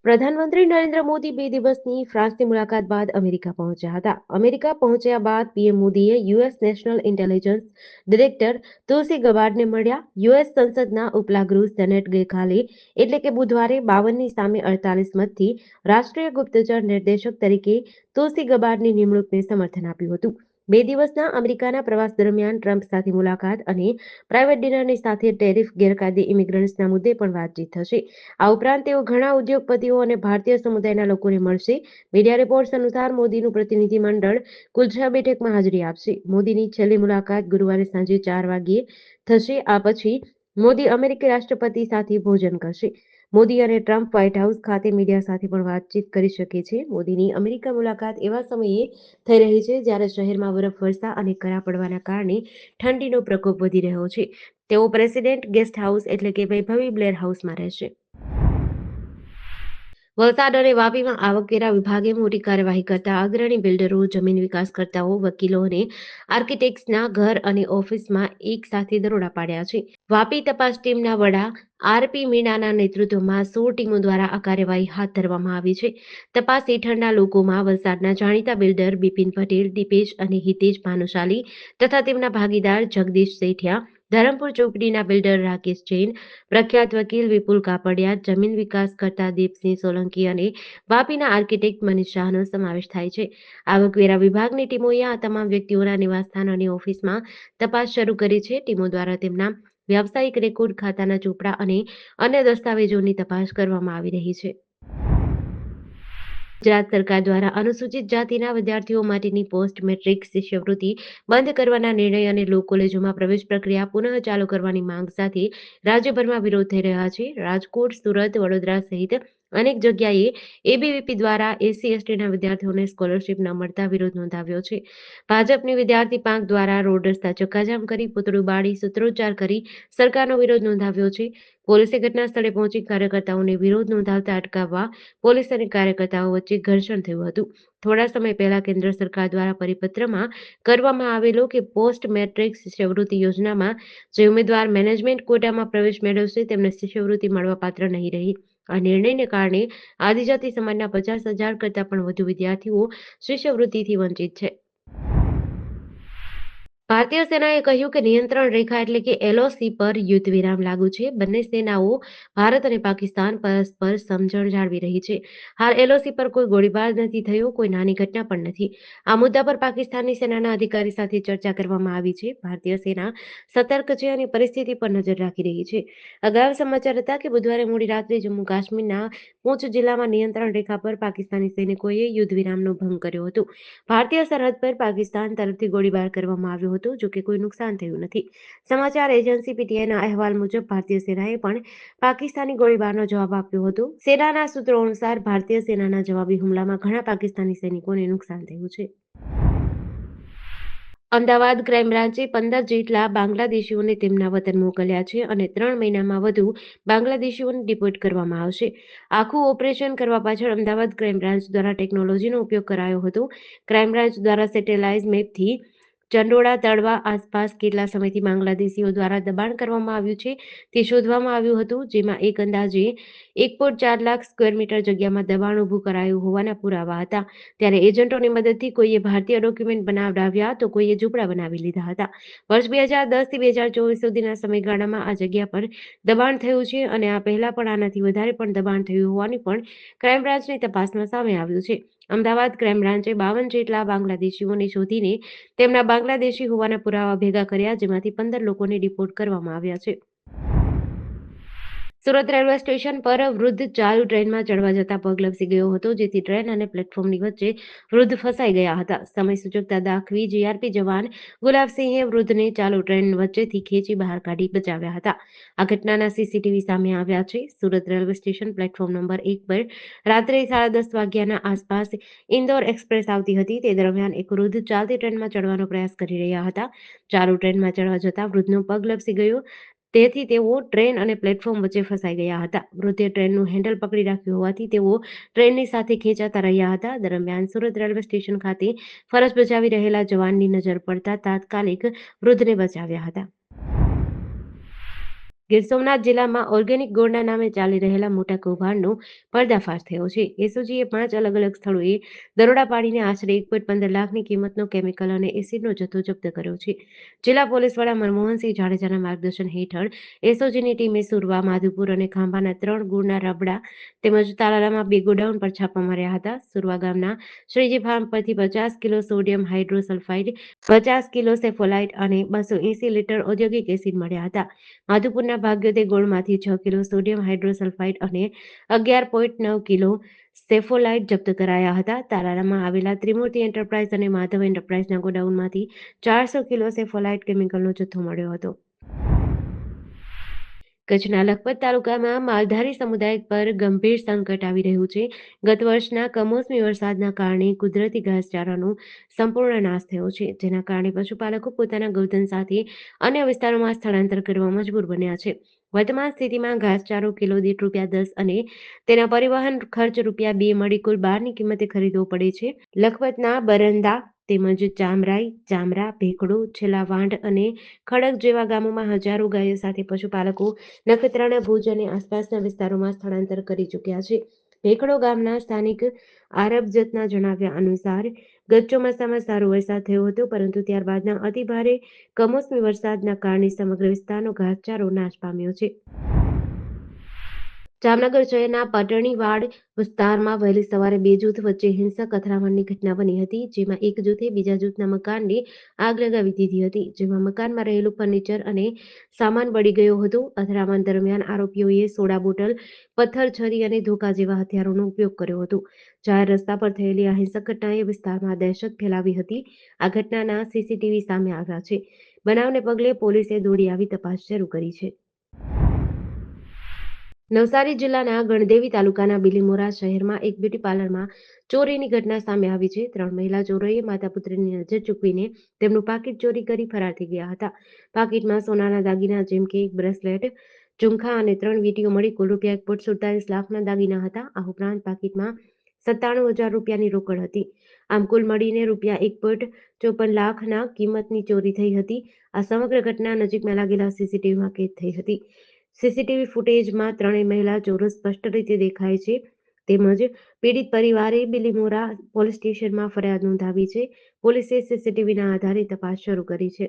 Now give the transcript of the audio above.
પ્રધાનમંત્રી નરેન્દ્ર મોદી 2 દિવસની ફ્રાન્સની મુલાકાત બાદ અમેરિકા પહોંચ્યા હતા. અમેરિકા પહોંચ્યા બાદ પીએમ મોદીએ યુએસ નેશનલ ઇન્ટેલિજન્સ ડિરેક્ટર તુલસી ગબાર્ડને મળ્યા. યુએસ સંસદના ઉપલા ગૃહ સેનેટ ગઈકાલે એટલે કે બુધવારે 52ની સામે 48 મતથી રાષ્ટ્રીય ગુપ્તચર નિર્દેશક તરીકે તુલસી ગબાર્ડની નિમણૂકને સમર્થન આપ્યું હતું. 2 દિવસના અમેરિકાના પ્રવાસ દરમિયાન ટ્રમ્પ સાથે મુલાકાત અને પ્રાઇવેટ ડિનરની સાથે ટેરિફ, ગેરકાયદે ઇમિગ્રન્ટ્સના મુદ્દે પણ વાતચીત થશે. આ ઉપરાંત તેઓ ઘણા ઉદ્યોગપતિઓ અને ભારતીય સમુદાયના લોકોને મળશે. મીડિયા રિપોર્ટ્સ અનુસાર મોદીનું પ્રતિનિધિમંડળ કુલ 6 બેઠકમાં હાજરી આપશે. મોદીની છેલ્લી મુલાકાત ગુરુવારે સાંજે 4 વાગ્યે થશે. આ પછી મોદી અમેરિકી રાષ્ટ્રપતિ સાથે ભોજન કરશે. મોદી અને ટ્રમ્પ વ્હાઇટ હાઉસ ખાતે મીડિયા સાથે પણ વાતચીત કરી શકે છે. મોદીની અમેરિકા મુલાકાત એવા સમયે થઈ રહી છે જ્યારે શહેરમાં બરફવર્ષા અને કરા પડવાના કારણે ઠંડીનો પ્રકોપ વધી રહ્યો છે. તેઓ પ્રેસિડેન્ટ ગેસ્ટ હાઉસ એટલે કે વૈભવી બ્લેર હાઉસમાં રહેશે. વલસાડ અને વાપીમાં આવકવેરા વિભાગે મોટી કાર્યવાહી કરતા અગ્રણી બિલ્ડરો, જમીન વિકાસકર્તાઓ, વકીલો અને આર્કિટેક્ટ્સના ઘર અને ઓફિસમાં એક સાથે દરોડા પાડ્યા છે. વાપી તપાસ ટીમના વડા આરપી મીણાના નેતૃત્વમાં 16 ટીમો દ્વારા આ કાર્યવાહી હાથ ધરવામાં આવી છે. તપાસ હેઠળના લોકોમાં વલસાડના જાણીતા બિલ્ડર બિપિન પટેલ, દીપેશ અને હિતેશ ભાનુશાલી તથા તેમના ભાગીદાર જગદીશ સેઠિયા, ધરમપુર ચોકડીના બિલ્ડર રાકેશ જૈન, પ્રખ્યાત વકીલ વિપુલ કાપડિયા, જમીન વિકાસકર્તા દીપસિંહ સોલંકી અને વાપીના આર્કિટેક્ટ મનીષ શાહનો સમાવેશ થાય છે. આવકવેરા વિભાગની ટીમોએ આ તમામ વ્યક્તિઓના નિવાસસ્થાન અને ઓફિસમાં તપાસ શરૂ કરી છે. ટીમો દ્વારા તેમના વ્યાવસાયિક રેકોર્ડ, ખાતાના ચોપડા અને અન્ય દસ્તાવેજોની તપાસ કરવામાં આવી રહી છે. ગુજરાત સરકાર દ્વારા અનુસૂચિત જાતિના વિદ્યાર્થીઓ માટેની પોસ્ટ મેટ્રિક શિષ્યવૃત્તિ બંધ કરવાના નિર્ણય અને લો કોલેજોમાં પ્રવેશ પ્રક્રિયા પુનઃ ચાલુ કરવાની માંગ સાથે રાજ્યભરમાં વિરોધ થઈ રહ્યા છે. રાજકોટ, સુરત, વડોદરા સહિત અનેક જગ્યાએ એબીવીપી દ્વારા એસસી-એસટીના વિદ્યાર્થીઓને સ્કોલરશીપ ન મળતા વિરોધ નોંધાવ્યો છે. ભાજપની વિદ્યાર્થી પાંખ દ્વારા રોડ રસ્તા ચક્કાજામ કરી, પૂતળું બાળી સૂત્રોચ્ચાર કરી સરકારનો વિરોધ નોંધાવ્યો છે. પોલીસે ઘટના સ્થળે પહોંચી કાર્યકર્તાઓને વિરોધ નોંધાવતા અટકાવવા પોલીસ અને કાર્યકર્તાઓ વચ્ચે ઘર્ષણ થયું હતું. થોડા સમય પહેલા કેન્દ્ર સરકાર દ્વારા પરિપત્રમાં કરવામાં આવેલો કે પોસ્ટ મેટ્રિક શિષ્યવૃત્તિ યોજનામાં જે ઉમેદવાર મેનેજમેન્ટ કોટામાં પ્રવેશ મેળવશે તેમને શિષ્યવૃત્તિ મળવાપાત્ર નહીં રહી. આ નિર્ણયને કારણે આદિજાતિ સમાજના 50,000 કરતાં પણ વધુ વિદ્યાર્થીઓ શિષ્યવૃત્તિથી વંચિત છે. ભારતીય સેનાએ કહ્યું કે નિયંત્રણ રેખા એટલે કે એલઓસી પર યુદ્ધ વિરામ લાગુ છે. બંને સેનાઓ ભારત અને પાકિસ્તાન પરસ્પર સમજણ જાળવી રહી છે. હાલ એલઓસી પર કોઈ ગોળીબાર નથી થયો, કોઈ નાની ઘટના પણ નથી. આ મુદ્દા પર પાકિસ્તાનની સેનાના અધિકારી સાથે ચર્ચા કરવામાં આવી છે. ભારતીય સેના સતર્ક છે અને પરિસ્થિતિ પર નજર રાખી રહી છે. અગાઉ સમાચાર હતા કે બુધવારે મોડી રાત્રે જમ્મુ કાશ્મીરના પૂંછ જિલ્લામાં નિયંત્રણ રેખા પર પાકિસ્તાની સૈનિકોએ યુદ્ધ વિરામનો ભંગ કર્યો હતો. ભારતીય સરહદ પર પાકિસ્તાન તરફથી ગોળીબાર કરવામાં આવ્યો હતો, જોકે કોઈ નુકસાન થયું નથી. સમાચાર એજન્સી પીટીઆઈના અહેવાલ મુજબ ભારતીય સેનાએ પણ પાકિસ્તાની ગોળીબારનો જવાબ આપ્યો હતો. સેનાના સૂત્રો અનુસાર ભારતીય સેનાના જવાબી હુમલામાં ઘણા પાકિસ્તાની સૈનિકોને નુકસાન થયું છે. અમદાવાદ ક્રાઇમ બ્રાન્ચે 15 જેટલા બાંગ્લાદેશીઓને તેમના વતન મોકલ્યા છે અને 3 મહિનામાં વધુ બાંગ્લાદેશીઓને ડિપોર્ટ કરવામાં આવશે. આખું ઓપરેશન કરવા પાછળ અમદાવાદ ક્રાઇમ બ્રાન્ચ દ્વારા ટેકનોલોજીનો ઉપયોગ કરાયો હતો. ક્રાઇમ બ્રાન્ચ દ્વારા સેટેલાઇટ મેપથી ચંડોળા તળવા આસપાસ કેટલા સમયથી બાંગ્લાદેશીઓ દ્વારા દબાણ કરવામાં આવ્યું છે તે શોધવામાં આવ્યું હતું, જેમાં એક અંદાજે 1.4 લાખ સ્ક્વેર મીટર જગ્યામાં દબાણ ઊભું કરાયું હોવાના પુરાવા હતા. ત્યારે એજન્ટોની મદદથી કોઈએ ભારતીય ડોક્યુમેન્ટ બનાવડાવ્યા તો કોઈએ ઝૂંપડા બનાવી લીધા હતા. વર્ષ 2010 થી 2024 સુધીના સમયગાળામાં આ જગ્યા પર દબાણ થયું છે અને આ પહેલા પણ આનાથી વધારે પણ દબાણ થયું હોવાનું પણ ક્રાઇમ બ્રાન્ચની તપાસમાં સામે આવ્યું છે. અમદાવાદ ક્રાઇમ બ્રાન્ચે 52 જેટલા બાંગ્લાદેશીઓને શોધીને તેમના બાંગ્લાદેશી હોવાના પુરાવા ભેગા કર્યા, જેમાંથી 15 લોકોને ડિપોર્ટ કરવામાં આવ્યા છે. સુરત રેલવે સ્ટેશન પર વૃદ્ધ ચાલુ ટ્રેનમાં ચડવા જતા પગ લપસી ગયો હતો, જેથી ટ્રેન અને પ્લેટફોર્મની વચ્ચે વૃદ્ધ ફસાઈ ગયા હતા. સમય સૂચકતા દાખવી જીઆરપી જવાન ગુલાબસિંહે વૃદ્ધને ચાલુ ટ્રેન વચ્ચેથી ખેંચી બહાર કાઢી બચાવ્યા હતા. આ ઘટનાના સીસીટીવી સામે આવ્યા છે. Surat railway station platform number 1 પર રાત્રે 10:30 વાગ્યાના આસપાસ ઇન્દોર એક્સપ્રેસ આવતી હતી. તે દરમિયાન એક વૃદ્ધ ચાલતી ટ્રેનમાં ચડવાનો પ્રયાસ કરી રહ્યા હતા. ચાલુ ટ્રેનમાં ચડવા જતા વૃદ્ધનો પગ લપસી ગયો, તેથી તેઓ ટ્રેન અને પ્લેટફોર્મ વચ્ચે ફસાઈ ગયા હતા. વૃદ્ધે ટ્રેનનું હેન્ડલ પકડી રાખ્યું હોવાથી તેઓ ટ્રેનની સાથે ખેંચાતા રહ્યા હતા. દરમિયાન સુરત રેલવે સ્ટેશન ખાતે ફરજ બજાવી રહેલા જવાનની નજર પડતા તાત્કાલિક વૃદ્ધને બચાવ્યા હતા. ગીર સોમનાથ જિલ્લામાં ઓર્ગેનિક ગોળના નામે ચાલી રહેલા મોટા કૌભાંડનો પર્દાફાશ થયો છે. એસઓજીએ 5 અલગ-અલગ સ્થળોએ દરોડા પાડીને આશરે 1.15 લાખની કિંમતનો કેમિકલ અને એસિડનો જથ્થો જપ્ત કર્યો છે. જિલ્લા પોલીસ વડા મનમોહનસિંહ જાડેજાના માર્ગદર્શન હેઠળ એસઓજીની ટીમે સુરવા, માધુપુર અને ખાંભાના 3 ગુળના રબડા તેમજ તાલાલામાં 2 ગોડાઉન પર છાપા માર્યા હતા. સુરવા ગામના શ્રીજી ફાર્મ પરથી 50 કિલો સોડિયમ હાઇડ્રોસલ્ફાઇડ, 50 કિલો સેફોલાઇટ અને 280 લીટર ઔદ્યોગિક એસિડ મળ્યા હતા. માધુપુરના ભાગ્યોદય ગોળમાંથી 6 કિલો સોડિયમ હાઇડ્રોસલ્ફાઇડ અને 11.9 કિલો સેફોલાઇટ જપ્ત કરાયા હતા. તાલાલામાં આવેલા ત્રિમૂર્તિ એન્ટરપ્રાઇઝ અને માધવ એન્ટરપ્રાઇઝના ગોડાઉનમાંથી 400 કિલો સેફોલાઇટ કેમિકલનો જથ્થો મળ્યો હતો. કચ્છના લખપત તાલુકામાં માલધારી સમુદાય પર ગંભીર સંકટ આવી રહ્યું છે. ગત વર્ષના કમોસમી વરસાદના કારણે કુદરતી ઘાસચારાનો સંપૂર્ણ નાશ થયો છે, જેના કારણે પશુપાલકો પોતાના ગૌધન સાથે અન્ય વિસ્તારોમાં સ્થળાંતર કરવા મજબૂર બન્યા છે. વર્તમાન સ્થિતિમાં ઘાસચારો કિલો દીઠ ₹10 અને તેના પરિવહન ખર્ચ ₹2 મળી કુલ 12ની કિંમતે ખરીદવો પડે છે. લખપતના બરંદા તેમજ ચામરાઈ, ચામરા, ભેખડો, છેલ્લાવાંઢ અને ખડક જેવા ગામોમાં હજારો ગાયો સાથે પશુપાલકો નખત્રાણા, ભુજ અને આસપાસના વિસ્તારોમાં સ્થળાંતર કરી ચૂક્યા છે. ભેખડો ગામના સ્થાનિક આરબજતના જણાવ્યા અનુસાર ગત ચોમાસામાં સારો વરસાદ થયો હતો, પરંતુ ત્યારબાદના અતિભારે કમોસમી વરસાદના કારણે સમગ્ર વિસ્તારનો ઘાસચારો નાશ પામ્યો છે. જામનગર શહેરના પાટણીવાડ વિસ્તારમાં વહેલી સવારે 2 જૂથ વચ્ચે હિંસક અથડામણની ઘટના બની હતી, જેમાં એક જૂથે બીજા જૂથના મકાનને આગ લગાવી દીધી હતી, જેમાં મકાનમાં રહેલું ફર્નિચર અને સામાન બળી ગયો હતો. અથડામણ દરમિયાન આરોપીઓએ સોડા બોટલ, પથ્થર, છરી અને ધોકા જેવા હથિયારોનો ઉપયોગ કર્યો હતો. જાહેર રસ્તા પર થયેલી આ હિંસક ઘટનાએ વિસ્તારમાં દહેશત ફેલાવી હતી. આ ઘટનાના સીસીટીવી સામે આવ્યા છે. બનાવને પગલે પોલીસે દોડી આવી તપાસ શરૂ કરી છે. નવસારી જિલ્લાના ગણદેવી તાલુકાના બિલીમોરા શહેરમાં એક બ્યુટી પાર્લરમાં ચોરીની ઘટના સામે આવી છે. 3 મહિલા ચોરોએ માતા-પુત્રની નજર ચૂકવીને તેમનું પાકીટ ચોરી કરી ફરાર થઈ ગયા હતા. પાકીટમાં સોનાના દાગીના જેમ કે એક બ્રેસલેટ, ઝુમખા અને 3 વીંટીઓ મળી કુલ ₹1.47 લાખના દાગીના હતા. આ ઉપરાંત પાકીટમાં ₹97,000ની રોકડ હતી. આમ કુલ મળીને ₹1.54 લાખના કિંમતની ચોરી થઈ હતી. આ સમગ્ર ઘટના નજીકમાં લાગેલા સીસીટીવીમાં કેદ થઈ હતી. સીસીટીવી ફૂટેજમાં ત્રણેય મહિલા ચોરો સ્પષ્ટ રીતે દેખાય છે. તેમજ પીડિત પરિવારે બિલીમોરા પોલીસ સ્ટેશનમાં ફરિયાદ નોંધાવી છે. પોલીસે સીસીટીવીના આધારે તપાસ શરૂ કરી છે.